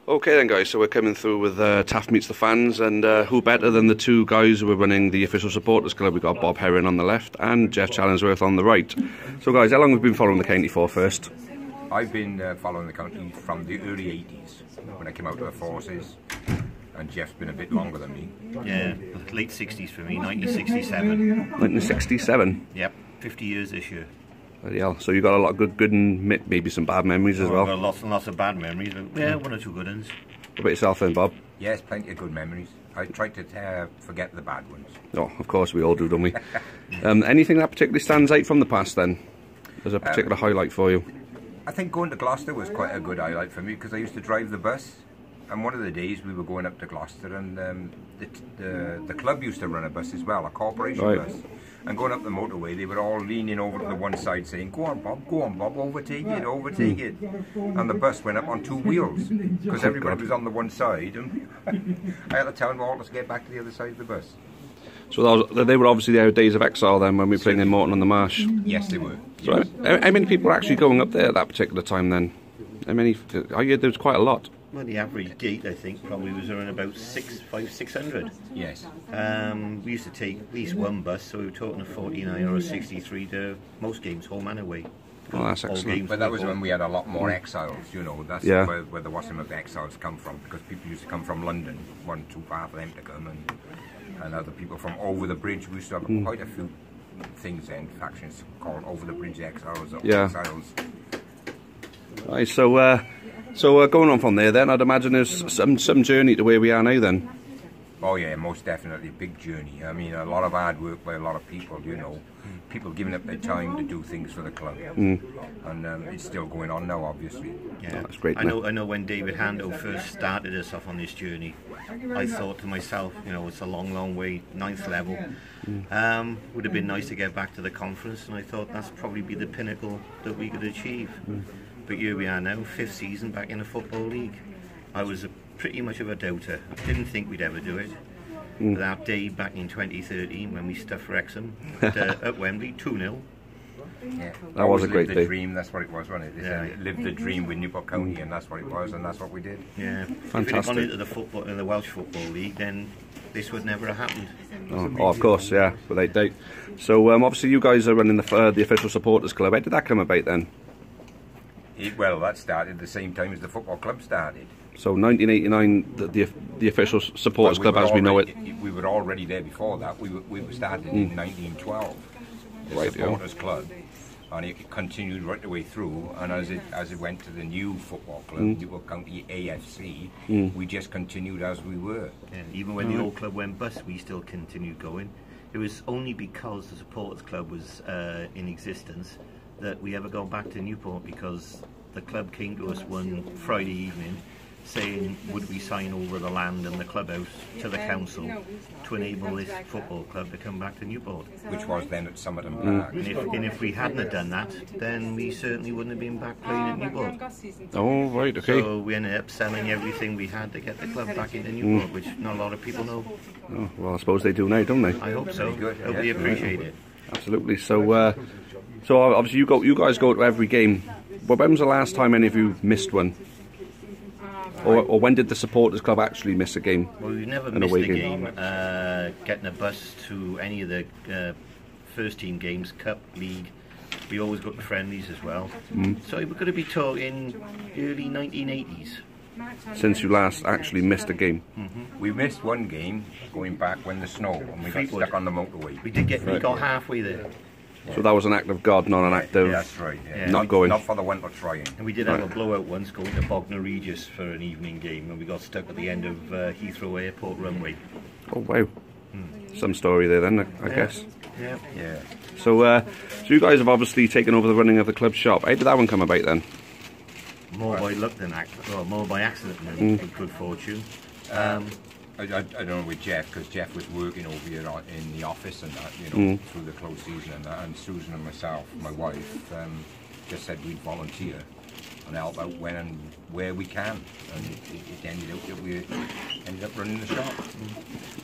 Okay then guys, so we're coming through with Taff Meets the Fans, and who better than the two guys who are running the official supporters club. We've got Bob Herrin on the left and Jeff Challingsworth on the right. So guys, how long have you been following the county for first? I've been following the county from the early 80s when I came out of the forces, and Jeff's been a bit longer than me. Yeah, late 60s for me, 1967. 1967? Yep, 50 years this year. Bloody hell. So you've got a lot of good and maybe some bad memories as well? I've got lots and lots of bad memories, but yeah, one or two good ones. What about yourself then, Bob? Yes, plenty of good memories. I tried to forget the bad ones. Oh, of course we all do, don't we? Anything that particularly stands out from the past then? There's a particular highlight for you? I think going to Gloucester was quite a good highlight for me, because I used to drive the bus, and one of the days we were going up to Gloucester, and the club used to run a bus as well, a corporation bus. And going up the motorway, they were all leaning over to the one side saying, go on Bob, overtake it, overtake it. And the bus went up on two wheels, because everybody was on the one side, and I had to tell them all to get back to the other side of the bus. So they were obviously the days of exile then, when we were playing in Morton on the Marsh? Yes, they were. So how many people were actually going up there at that particular time then? How many? I heard there was quite a lot. Well, the average gate, I think, probably was around about 600. Yes. We used to take at least one bus, so we were talking a 49 or a 63 to most games, home and away. Oh, that's excellent. But that was when we had a lot more exiles, you know. That's where the Wassam of exiles come from, because people used to come from London, wasn't too far for them to come, and other people from over the bridge. We used to have quite a few things then, factions called over the bridge exiles or exiles. Right, so going on from there then, I'd imagine there's some journey to where we are now then. Oh yeah, most definitely, big journey. I mean, a lot of hard work by a lot of people, you know. People giving up their time to do things for the club. And it's still going on now, obviously. Yeah, oh, that's great. I know when David Hando first started us off on this journey, I thought to myself, you know, it's a long way, 9th level. Would have been nice to get back to the conference, and I thought that's probably be the pinnacle that we could achieve. But here we are now, 5th season back in the Football League. I was pretty much of a doubter. I didn't think we'd ever do it. But that day back in 2013 when we stuffed Wrexham at Wembley, 2-0. Yeah, that was a great day. Dream, that's what it was, wasn't it? Yeah. Lived the dream with Newport County, and that's what it was, and that's what we did. Yeah, fantastic. If we'd gone into the Welsh Football League, then this would never have happened. Oh, of course, yeah, without doubt. So obviously you guys are running the official supporters club. How did that come about then? Well, that started the same time as the football club started. So 1989, the official supporters club as we know it. We were already there before that. We were started in 1912, the supporters club, and it continued right the way through. And as it went to the new football club, Newport County AFC, we just continued as we were. Yeah, even when the old club went bust, we still continued going. It was only because the supporters club was in existence that we ever gone back to Newport, because the club came to us one Friday evening saying would we sign over the land and the clubhouse to the council to enable this football club to come back to Newport. Which was then at Somerton Park. And if we hadn't have done that, then we certainly wouldn't have been back playing at Newport. Oh, right, okay. So we ended up selling everything we had to get the club back into Newport, which not a lot of people know. Oh, well, I suppose they do now, don't they? I hope so. Hope they appreciate it. Absolutely. So, so obviously you guys go to every game. But when was the last time any of you missed one? Or when did the supporters club actually miss a game? Well, we've never missed a game. Getting a bus to any of the first team games, cup, league. We always got the friendlies as well. So we're going to be talking early 1980s. Since you last actually missed a game? We missed one game going back when the snow, and we got stuck on the motorway. We did we got halfway there. So that was an act of God, not an act of that's right, not going. Not for the winter trying. And we did have a blowout once going to Bognor Regis for an evening game, and we got stuck at the end of Heathrow Airport runway. Oh wow. Some story there then, I guess. Yeah. So you guys have obviously taken over the running of the club shop. How did that one come about then? More by luck than more by accident than good fortune. I don't know with Jeff, because Jeff was working over here in the office and that, you know, through the close season and that. And Susan and myself, my wife, just said we'd volunteer and help out when and where we can. And it ended up that we ended up running the shop.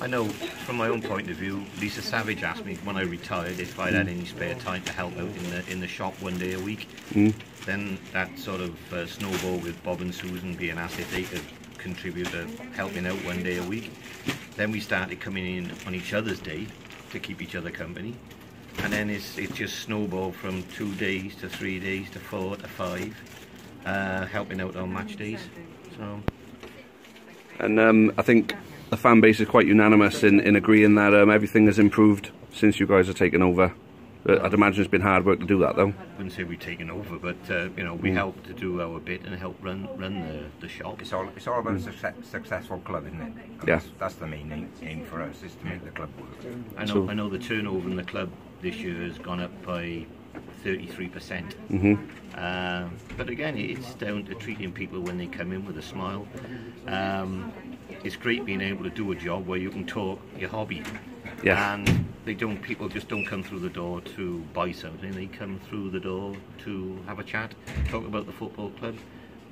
I know from my own point of view, Lisa Savage asked me when I retired if I'd had any spare time to help out in the shop one day a week. Then that sort of snowballed with Bob and Susan being asked if they could contribute to helping out one day a week. Then we started coming in on each other's day to keep each other company, and then it just snowballed from 2 days to 3 days to 4 to 5, helping out on match days. So, and I think the fan base is quite unanimous in agreeing that everything has improved since you guys have taken over. I'd imagine it's been hard work to do that, though. I wouldn't say we've taken over, but you know, we help to do our bit and help run the shop. It's all about a successful club, isn't it? And Yeah. That's the main aim for us, is to make the club work. I know the turnover in the club this year has gone up by 33%. But again, it's down to treating people when they come in with a smile. It's great being able to do a job where you can talk your hobby. Yeah. And people just don't come through the door to buy something. They come through the door to have a chat, talk about the football club,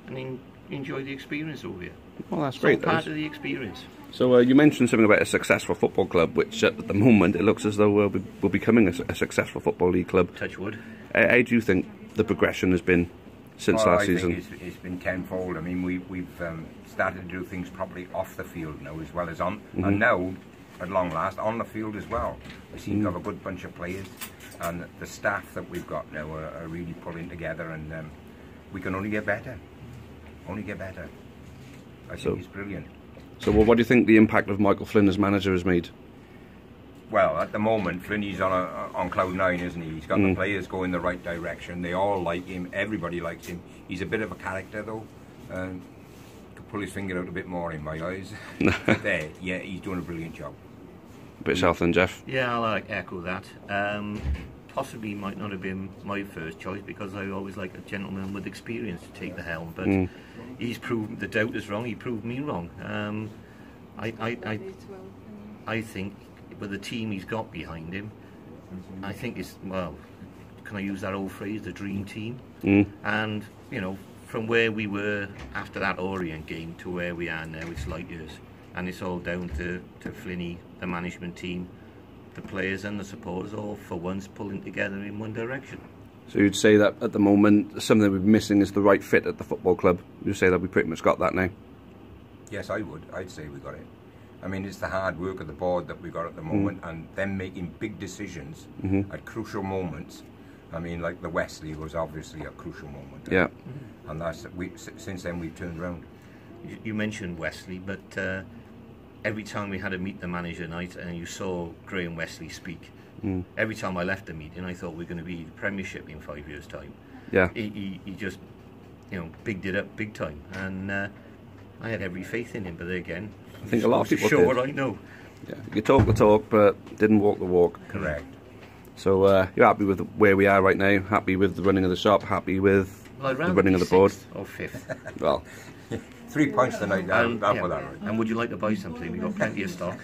and enjoy the experience over here. Well, that's It's great. all part of the experience. So you mentioned something about a successful football club, which at the moment it looks as though we're becoming a successful football league club. Touch wood. How do you think the progression has been since last season? I think it's been tenfold. I mean, we've started to do things properly off the field now as well as on, and now, at long last, on the field as well. We seem to have a good bunch of players, and the staff that we've got now are really pulling together, and we can only get better. Only get better. I think it's brilliant. So what do you think the impact of Michael Flynn as manager has made? Well, at the moment, Flinny's on cloud nine, isn't he? He's got the players going the right direction. They all like him. Everybody likes him. He's a bit of a character, though. Could pull his finger out a bit more in my eyes. But there, yeah, he's doing a brilliant job. A bit south than Jeff. Yeah, I'll echo that. Possibly might not have been my first choice because I always like a gentleman with experience to take the helm. But he's proved the doubters wrong. He proved me wrong. I think with the team he's got behind him, I think it's, well, can I use that old phrase, the dream team? And you know, from where we were after that Orient game to where we are now, it's light years. And it's all down to Flinny, the management team, the players and the supporters, all for once pulling together in one direction. So you'd say that at the moment something we're missing is the right fit at the football club. You'd say that we pretty much got that now? Yes, I would. I'd say we got it. I mean, it's the hard work of the board that we got at the moment, and them making big decisions at crucial moments. I mean, like the Wesley was obviously a crucial moment. Yeah. And that's since then we've turned around. You mentioned Wesley, but every time we had a meet the manager night and you saw Graham Wesley speak, every time I left the meeting I thought we're going to be Premiership in 5 years' time. Yeah. He just, you know, bigged it up big time, and I had every faith in him. But again, I think a lot of people show did. what I know. Yeah. You talk the talk, but didn't walk the walk. Correct. So you're happy with where we are right now? Happy with the running of the shop? Happy with the running of the board? Or 5th. Well, 3 points tonight. That right. And would you like to buy something? We've got plenty of stock.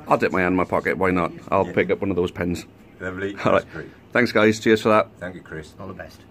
I'll dip my hand in my pocket. Why not? I'll pick up one of those pens. Lovely. All right. Great. Thanks, guys. Cheers for that. Thank you, Chris. All the best.